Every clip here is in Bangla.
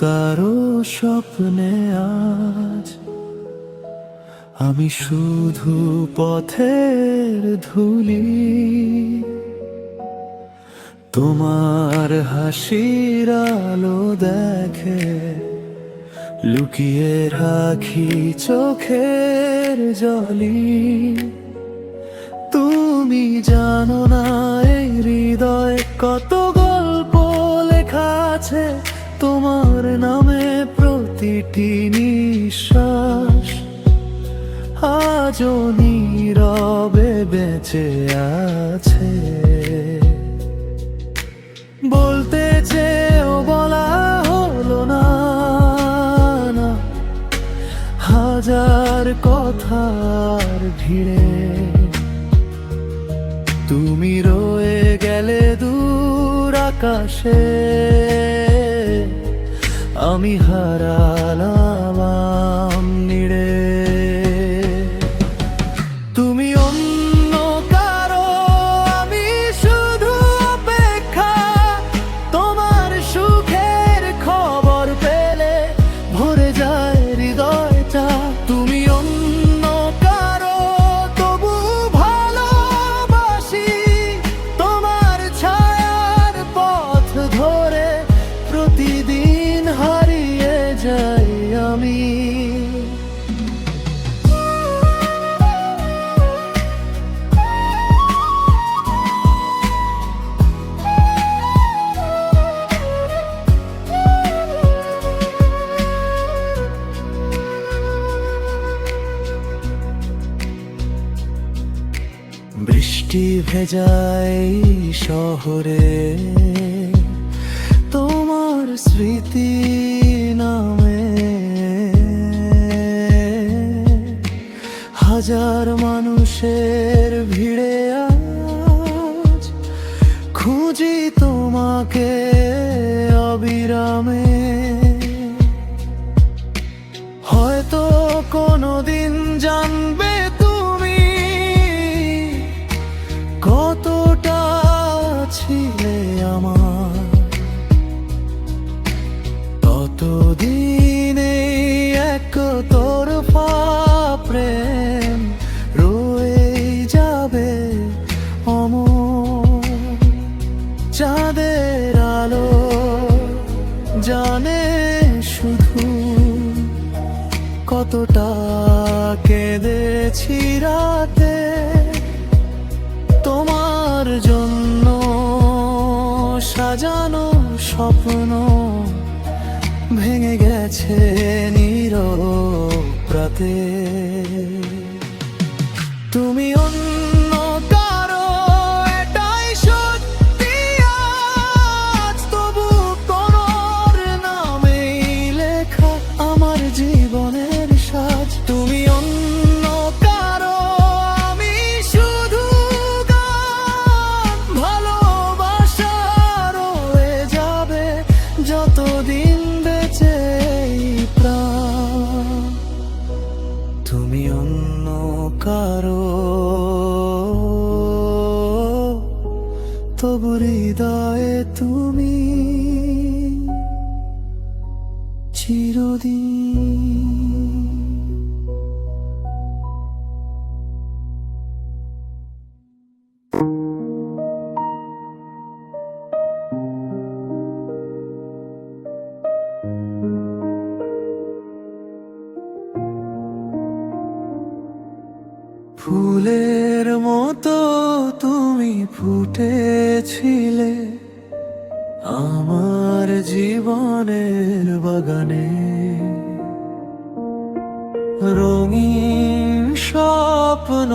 কারো স্বপ্নে আজ আমি শুধু পথের ধুলি। তোমার হাসির আলো দেখে লুকিয়ে রাখি চোখের জলি। তুমি জানো না এই হৃদয় কত গল্প লেখা আছে তোমার নামে, প্রতিটি নিঃশ্বাস আজও নীরবে বেঁচে আছে। বলতে চেয়েও বলা হলো না, হাজার কথার ভিড়ে তুমি রয়ে গেলে দূর আকাশে, আমি হারালাম নিড়ে। তুমি অন্য কারো, আমি শুধু অপেক্ষা। তোমার সুখের খবর পেলে ভরে যায় হৃদয়টা। তুমি অন্য কারো, তবু ভালোবাসি। তোমার ছায়ার পথ ধরে প্রতিদিন হারিয়ে যাই আমি। বৃষ্টি ভেজায় শহরে তোমার স্মৃতি নামে, হাজার মানুষের ভিড়ে আজ খুঁজি তোমাকে অবিরামে। হয়তো কোনোদিন জানবে তুমি কতটা ছিলে আমার। ততদিনে এক তরফা প্রেম রয়ে যাবে অমর। চাঁদের আলো জানে শুধু কতটা কেঁদেছি রাতে তোমার জন্য। সাজানো স্বপ্ন ভেঙে গেছে নীরব রাতে। তুমি অন্য কারো, এটাই সত্যি আজ, তবু তোমার নামেই লেখা আমার জীবনের সাজ। তুমি অন্য কারো, আমি শুধু গান। ভালোবাসা রয়ে যাবে যতদিন বেঁচে এই প্রাণ। তুমি অন্য কারো, তবু হৃদয়ে তুমি চিরদিন। ফুলের মতো তুমি ফুটেছিলে আমার জীবনের বাগানে। রঙিন স্বপ্ন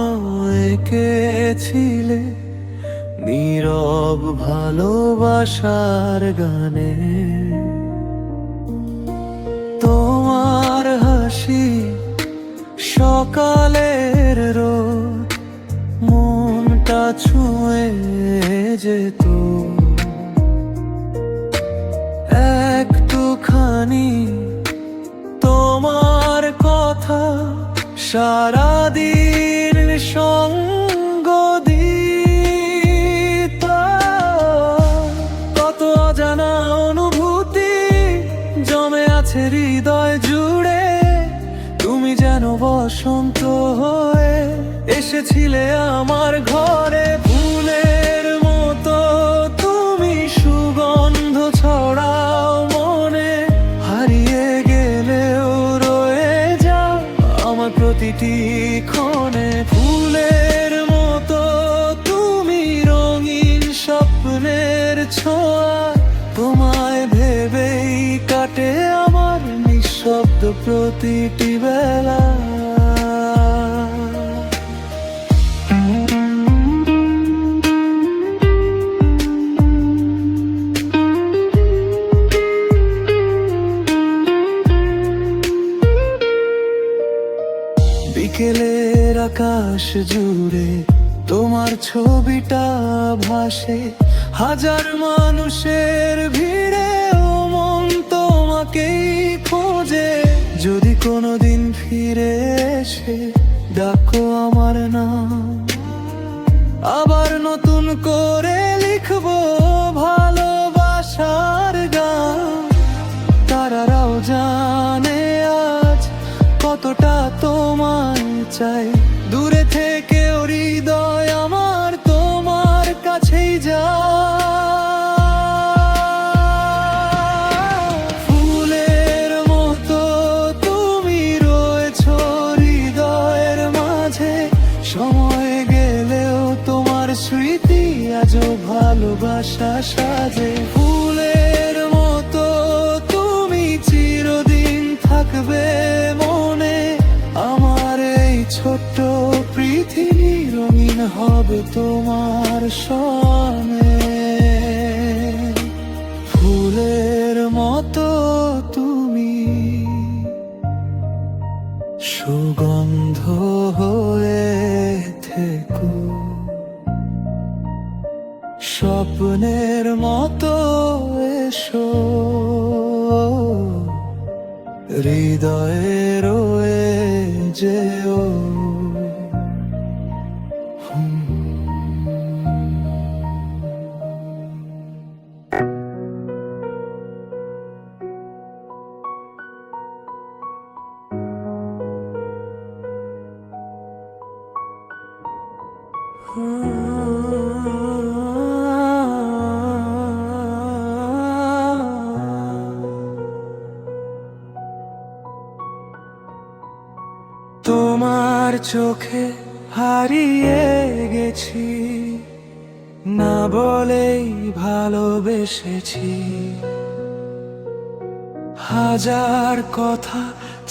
এঁকেছিলে নীরব ভালোবাসার গানে। তোমার হাসি সকালের রোদ মনটা ছুঁয়ে যেত। একটুখানি তোমার কথা সারাদিন সঙ্গ দিত। কত অজানা অনুভূতি জমে হৃদয় জুড়ে তুমি যেন বসন্ত হয়ে এসেছিলে আমার ঘরে। ফুলের মতো তুমি সুগন্ধ ছড়াও মনে, হারিয়ে গেলেও রয়ে যাও আমার প্রতিটি ক্ষণে। ফুলের মতো তুমি রঙিন স্বপ্নের ছোঁয়া, তোমায় ভেবেই কাটে আমার নিঃশব্দ প্রতিটি বেলা। বিকেলের আকাশ জুড়ে তোমার ছবিটা ভাসে, হাজার মানুষের ভিড়ে ও মন তোমাকেই খোঁজে। যদি কোনোদিন ফিরে এসে ডাকো আমার নাম, আবার নতুন করে লিখবো ভালোবাসার গান। তারারাও জানে আজ কতটা তোমায় চাই, দূরে থেকে হৃদয় আমার তোমার কাছেই যায়। ফুলের মতো তুমি রয়েছো হৃদয়ের মাঝে, সময় গেলেও তোমার স্মৃতি আজও ভালোবাসা সাজে। ফুলের মতো তুমি চিরদিন থাকবে মনে, আমার এই ছোট্ট পৃথিবী রঙিন হবে তোমার সনে। ফুলের মতো তুমি সুগন্ধ হয়ে থেকো, স্বপ্নের মতো এসো, হৃদয়ে রয়ে যেও। তোমার চোখে হারিয়ে গেছি, না বলেই ভালোবেসেছি। হাজার কথা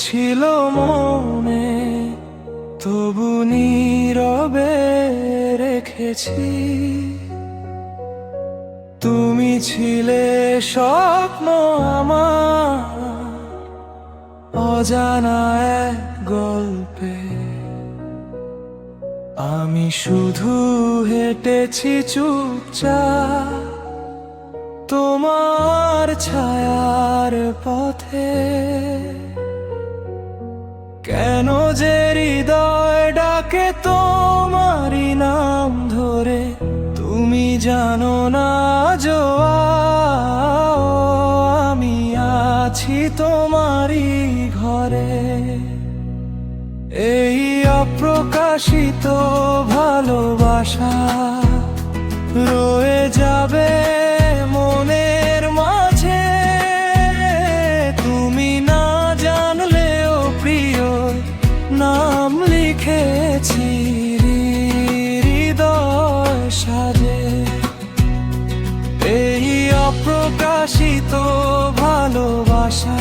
ছিল মনে, তবু নীরবে রেখেছি। তুমি ছিলে স্বপ্ন আমার, অজানা এক গল্পে। আমি শুধু হেঁটেছি চুপচাপ তোমার ছায়ার পথে। কেন যে হৃদয় ডাকে তোমারই নাম ধরে, তুমি জানো না যো আমি আছি তোমারই ঘরে। এই অপ্রকাশিত ভালোবাসা রয়ে যাবে মনের মাঝে। তুমি না জানলেও প্রিয় নাম লিখেছি হৃদয় সাজে। এই অপ্রকাশিত ভালোবাসা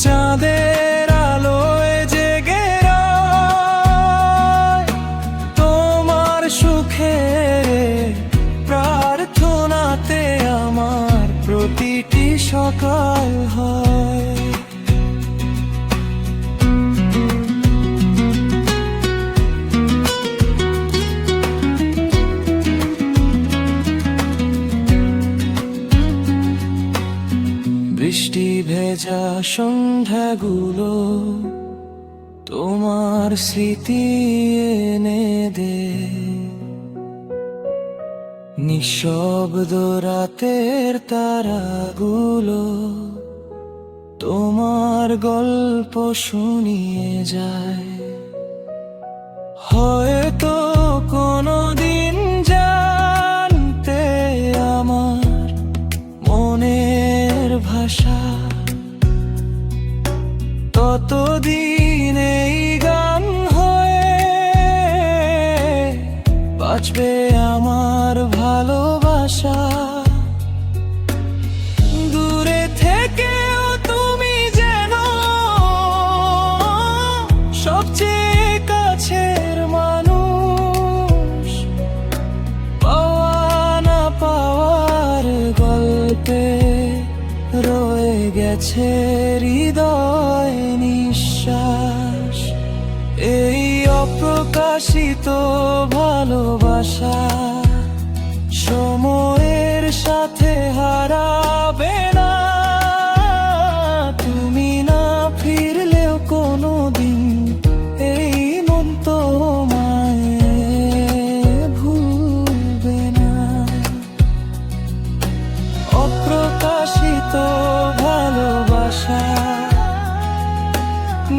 চাঁদের আলোয় জেগে রয়, তোমার সুখে প্রার্থনাতে আমার প্রতিটি সকাল হয়। বৃষ্টি ভেজা সন্ধ্যাগুলো তোমার স্মৃতি এনে দে, নিঃশব্দ রাতের তারাগুলো তোমার গল্প শুনিয়ে যায়। হয়তো কোনোদিন জানতে আমার মনের ভাষা, ততদিন এই গান হয়ে বাঁচবে আমার ভালোবাসা। দূরে থেকেও তুমি যেন সবচেয়ে কাছের মানুষ, পাওয়া না পাওয়ার গল্পে রয়ে গেছে হৃদয় নিঃশ্বাস। এই অপ্রকাশিত ভালোবাসা সময়ের সাথে হারাবে না। তুমি না ফিরলেও কোনোদিন এই মন তোমায় ভুলবে না। অপ্রকাশিত ভালোবাসা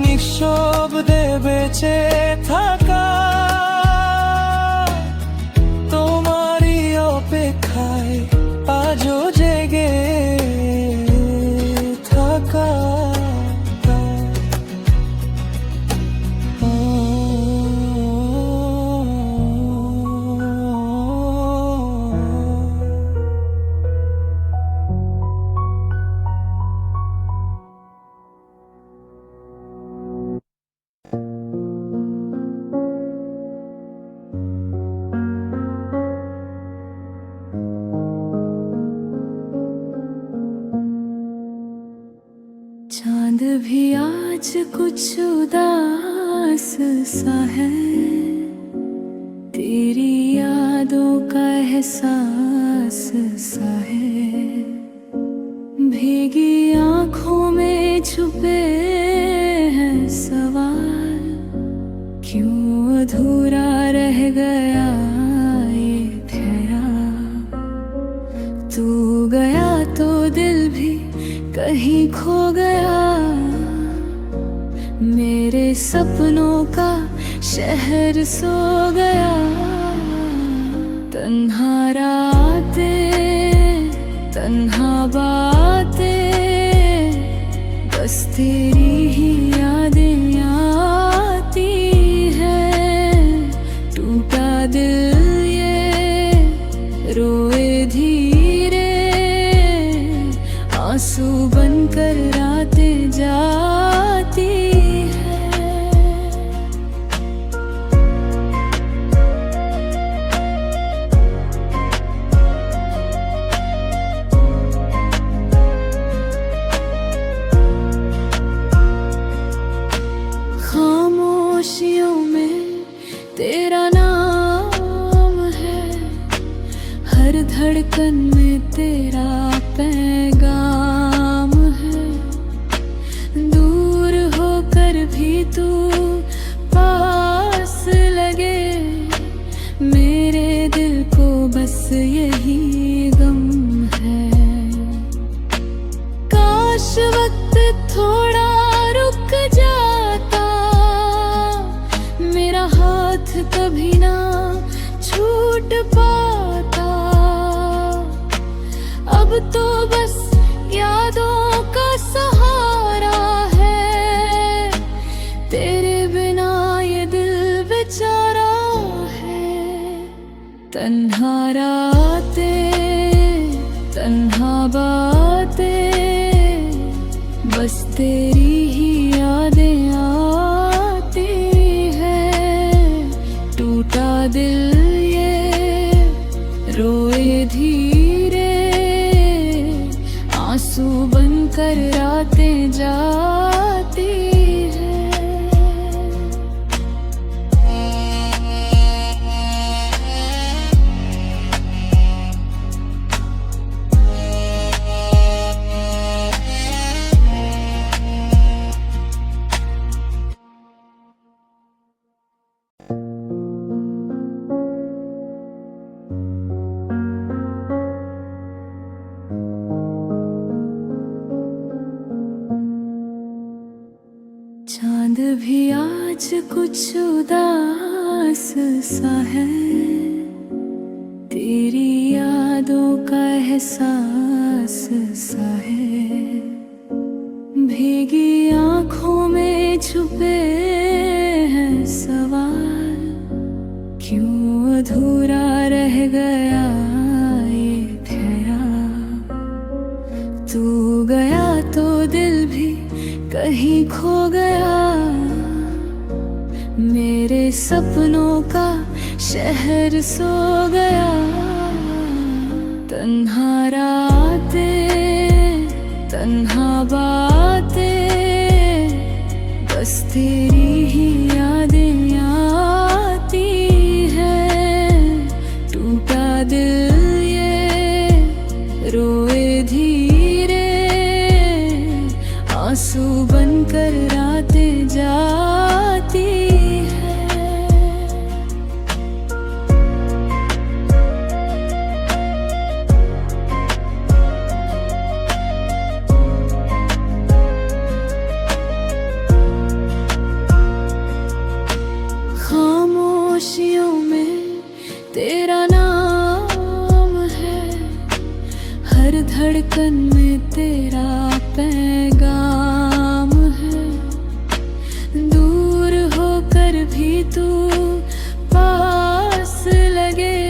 নিঃশব্দে বেঁচে থাকা, তোমারই অপেক্ষায় আজও জেগে থাকা। चांद भी आज कुछ उदास सा है, तेरी यादों का एहसास सा है। भीगी आंखों में छुपे हैं सवाल, क्यों अधूरा रह गया ये ख्याल। तू गया तो दिल भी कहीं खो गया, मेरे सपनों का शहर सो गया। तन्हा रातें तन्हा बातें, बस तेरी ही यादें आती हैं। टूटा दिल ये रोए धीरे, आंसू बनकर रातें जाती है। खामोशियों में तेरा नाम है, हर धड़कन में तेरा पैगाम है। दूर होकर भी तू पास लगे, मेरे दिल को बस यही गम है। काश वक्त थोड़ा रुक जाता, मेरा हाथ कभी ना छूट पाता। अब तो बस यादों का सहारा है, तेरे बिना ये दिल बेचारा है। तन्हा रातें तन्हा बातें, बस तेरी ही यादें आती हैं। टूटा दिल ये रोए धीरे, आंसू बनकर रातें जाती है। चांद भी आज कुछ उदास सा है, तेरी यादों का एहसास सा है। भीगी आंखों में छुपे हैं सवाल, क्यों अधूरा रह गया ये ख्याल। तू गया तो दिल भी कहीं खो गया, मेरे सपनों का शहर सो गया। तन्हा रातें, तन्हा बातें, बस तेरी ही यादें आती हैं। टूटा दिल ये रोए धीरे, आंसू बनकर रातें जाती है। खामोशियों में तेरा नाम है, हर धड़कन में तेरा पैगाम है। दूर होकर भी तू पास लगे,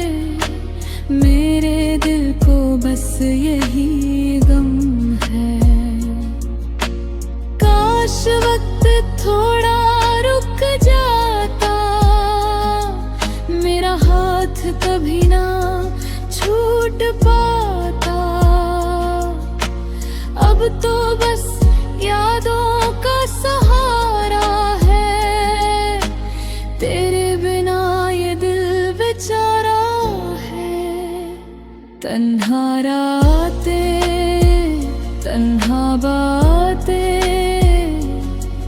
मेरे दिल को बस यही गम है। काश वक्त थोड़ा रुक जाता, मेरा हाथ कभी ना छूट पाता। अब तो बस यादों का सहारा है, तेरे बिना ये दिल बेचारा है। तन्हा रातें, तन्हा बातें,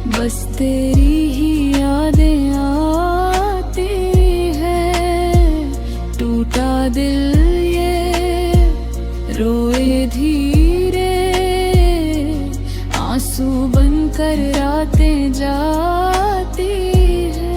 बस तेरी ही यादें आती हैं। टूटा दिल ये रोए धीरे, आंसू बनकर रातें जाती है।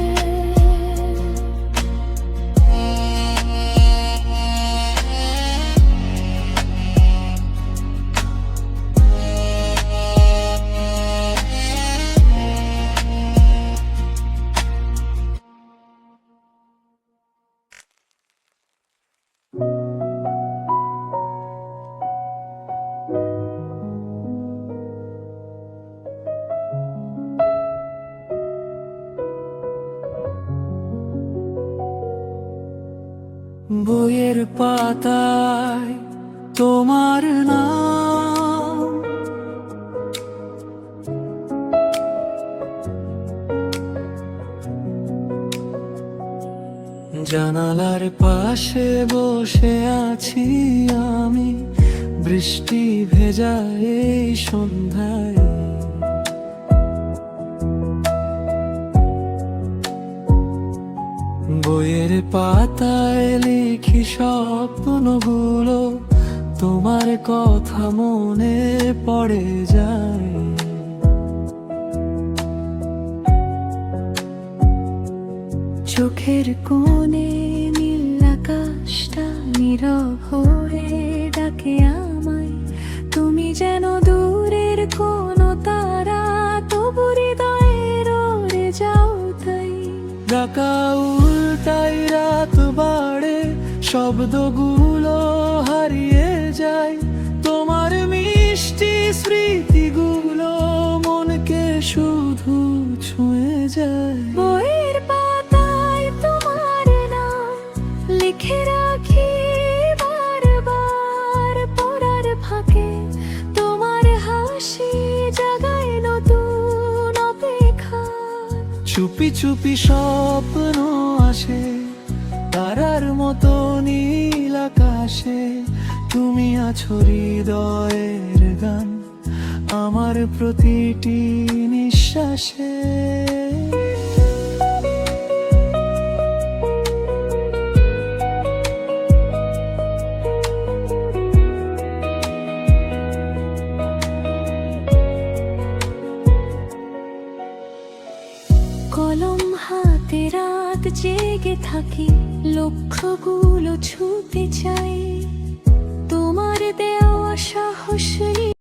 বইয়ের পাতায় তোমার নাম, জানালার পাশে বসে আছি আমি, বৃষ্টি ভেজা এই সন্ধ্যায়। বইয়ের পাতায় লিখি স্বপ্নগুলো, তোমার কথা মনে পড়ে যায়। চোখের কোণে নীল আকাশটা নীরব হয়ে ডাকে আমায়, তুমি যেন দূরের কোনো তারা, তবু হৃদয়ে রয়ে যাও তাই। ডাকা উল্টাই রাত বাড়ে, শব্দগুলো হারিয়ে যায়। তোমার মিষ্টি স্মৃতিগুলো মনকে শুধু ছুঁয়ে যায়। বইয়ের পাতায় তোমার নাম লিখে রাখি বারবার, পড়ার ফাঁকে তোমার হাসি জাগায় নতুন অপেক্ষা। চুপি চুপি স্বপ্ন আসে, তারার মতো নীল আকাশে। তুমি আছো হৃদয়ের গান, আমার প্রতিটি নিঃশ্বাসে। কলম হাতে রাত জেগে থাকি, লক্ষ্যগুলো ছুতে চাই। তোমার দেওয়া সাহস নিয়ে